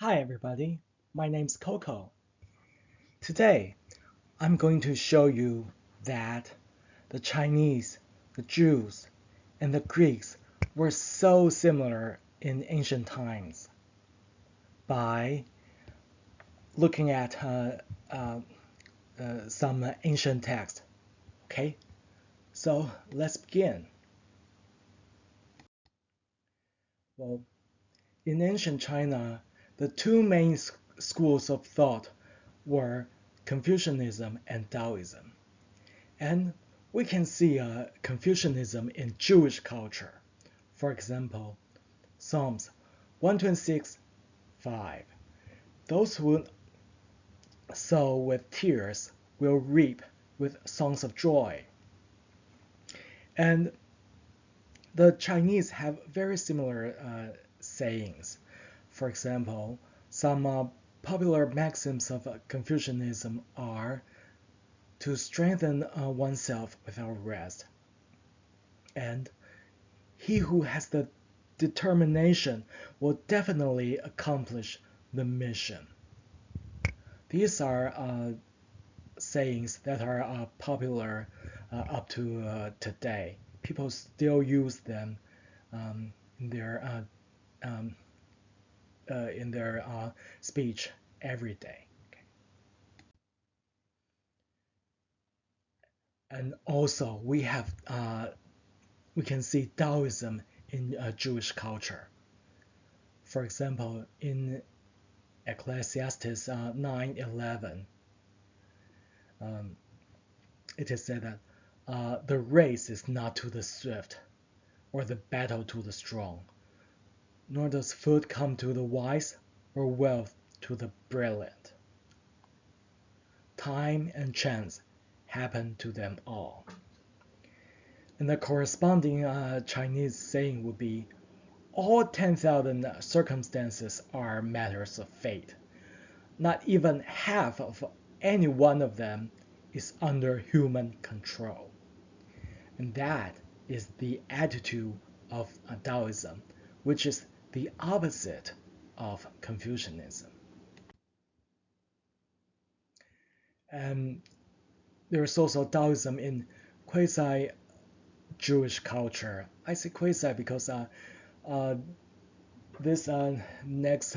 Hi everybody, my name's Coco. Today, I'm going to show you that the Chinese, the Jews, and the Greeks were so similar in ancient times by looking at uh, some ancient text. Okay, so let's begin. Well, in ancient China, the two main schools of thought were Confucianism and Taoism. And we can see Confucianism in Jewish culture. For example, Psalms 126:5. Those who sow with tears will reap with songs of joy. And the Chinese have very similar sayings. For example, some popular maxims of Confucianism are to strengthen oneself without rest, and he who has the determination will definitely accomplish the mission. These are sayings that are popular up to today. People still use them um, in their um, speech every day. Okay. And also we can see Taoism in Jewish culture. For example, in Ecclesiastes 9:11, it is said that the race is not to the swift, or the battle to the strong, nor does food come to the wise, or wealth to the brilliant. Time and chance happen to them all. And the corresponding Chinese saying would be, all 10,000 circumstances are matters of fate. Not even half of any one of them is under human control. And that is the attitude of Taoism, which is the opposite of Confucianism. And there's also Taoism in quasi-Jewish culture. I say quasi because uh, this next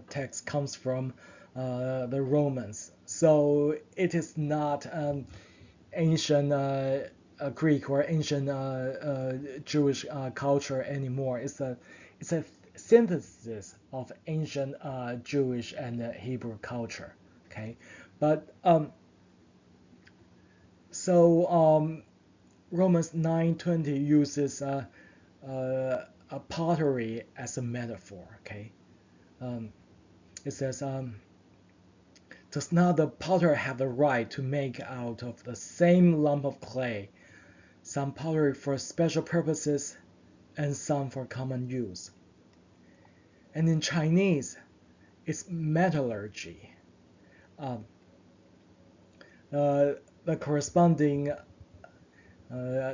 text comes from the Romans. So it is not ancient Greek or ancient Jewish culture anymore. It's a synthesis of ancient Jewish and Hebrew culture. Okay, but Romans 9:20 uses a pottery as a metaphor. Okay, um, it says, does not the potter have the right to make out of the same lump of clay some pottery for special purposes and some for common use? And in Chinese, it's metallurgy. Um, the corresponding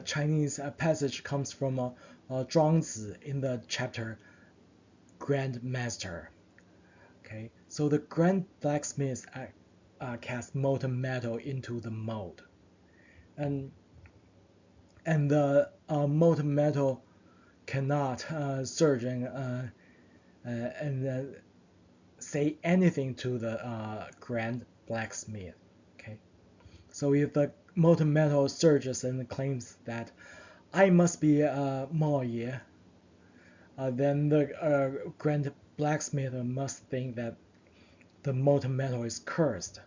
Chinese passage comes from Zhuangzi in the chapter Grand Master. Okay, so the grand blacksmith cast molten metal into the mold, and the molten metal cannot surge and say anything to the grand blacksmith. Okay, so if the molten metal surges and claims that I must be Mo Ye, then the grand blacksmith must think that the molten metal is cursed.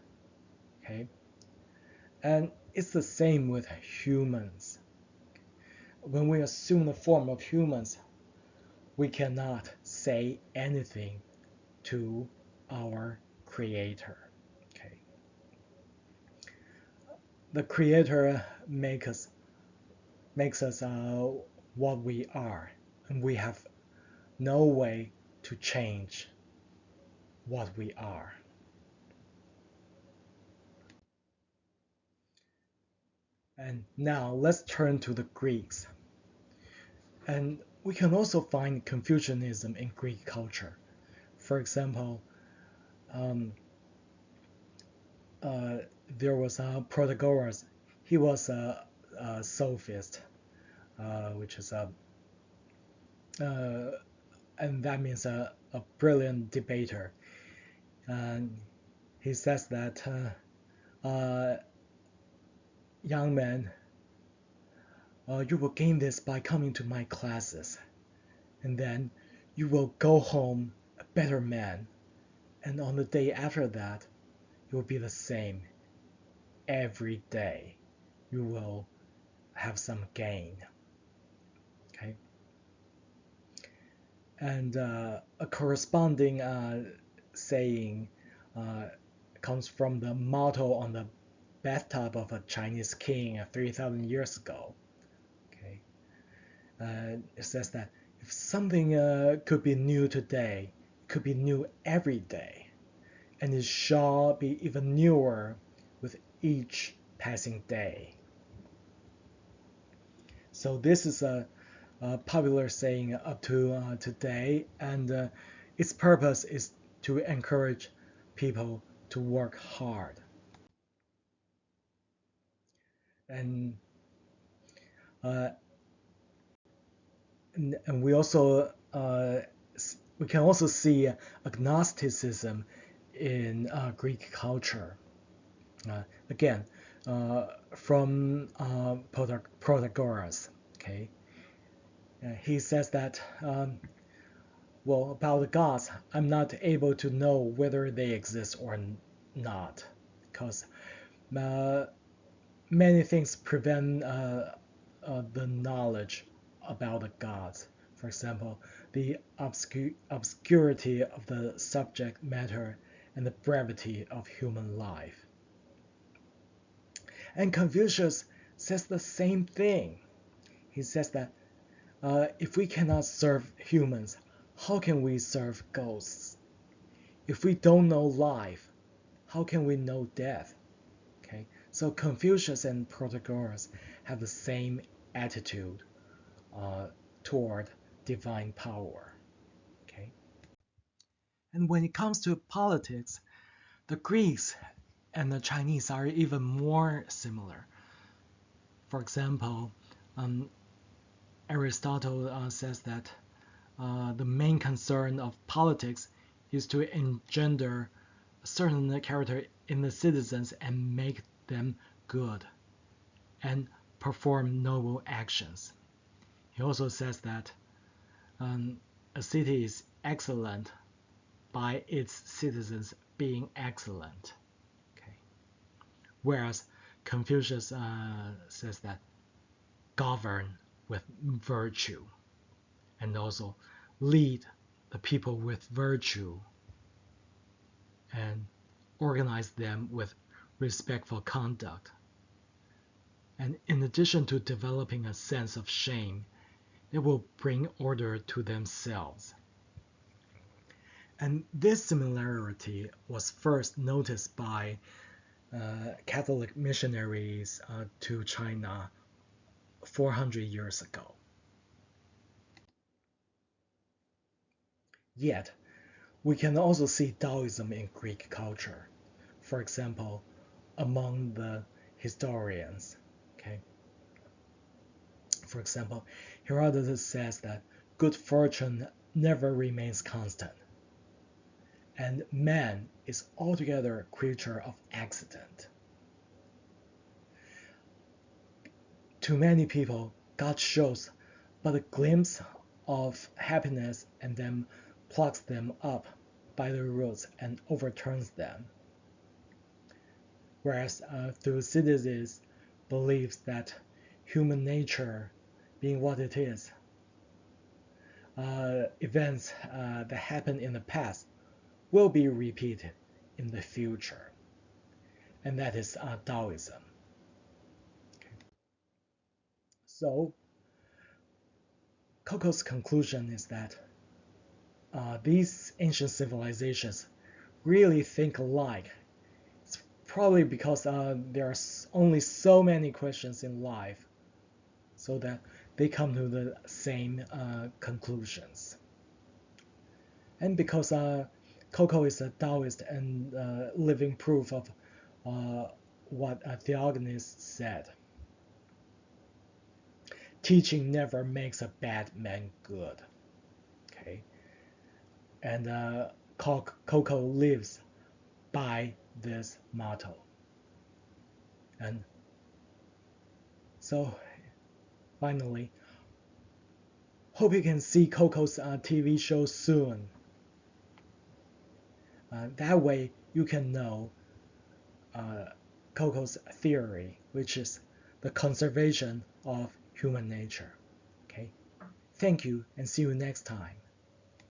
Okay, and it's the same with humans. When we assume the form of humans, we cannot say anything to our creator. Okay, the creator makes us what we are, and we have no way to change what we are. And now let's turn to the Greeks. And we can also find Confucianism in Greek culture. for example, um, there was Protagoras. He was a sophist, which is uh, and that means a brilliant debater. And he says that young man, you will gain this by coming to my classes, and then you will go home a better man, and on the day after that, you will be the same every day. You will have some gain. Okay, and a corresponding saying uh, comes from the motto on the bathtub of a Chinese king 3,000 years ago. Okay, it says that if something could be new today, it could be new every day, and it shall be even newer with each passing day. So this is a popular saying up to today, and its purpose is to encourage people to work hard. And uh, and we also we can also see agnosticism in Greek culture. Again, from Protagoras. Okay, he says that well, about the gods, I'm not able to know whether they exist or not, because uh, many things prevent the knowledge about the gods. For example, the obscurity of the subject matter and the brevity of human life. And Confucius says the same thing. He says that if we cannot serve humans, how can we serve ghosts? If we don't know life, how can we know death? Okay, so Confucius and Protagoras have the same attitude toward divine power. Okay, and when it comes to politics, the Greeks and the Chinese are even more similar. For example, Aristotle says that the main concern of politics is to engender a certain character in the citizens and make them good and perform noble actions. He also says that a city is excellent by its citizens being excellent. Okay. Whereas Confucius says that govern with virtue and also lead the people with virtue and organize them with respectful conduct. And in addition to developing a sense of shame, they will bring order to themselves. And this similarity was first noticed by Catholic missionaries to China 400 years ago. Yet, we can also see Taoism in Greek culture. For example, among the historians. Okay. For example, Herodotus says that good fortune never remains constant, and man is altogether a creature of accident. To many people, God shows but a glimpse of happiness and then plucks them up by the roots and overturns them. Whereas Thucydides believes that human nature, being what it is, events that happen in the past will be repeated in the future. And that is Taoism. Okay. So, Coco's conclusion is that these ancient civilizations really think alike. It's probably because there are only so many questions in life, so that they come to the same conclusions. And because Coco is a Taoist and living proof of what a Theognis said. Teaching never makes a bad man good. Okay, and Coco lives by this motto. And so, finally, hope you can see Coco's TV show soon. That way, you can know Coco's theory, which is the conservation of human nature. Okay, thank you, and see you next time.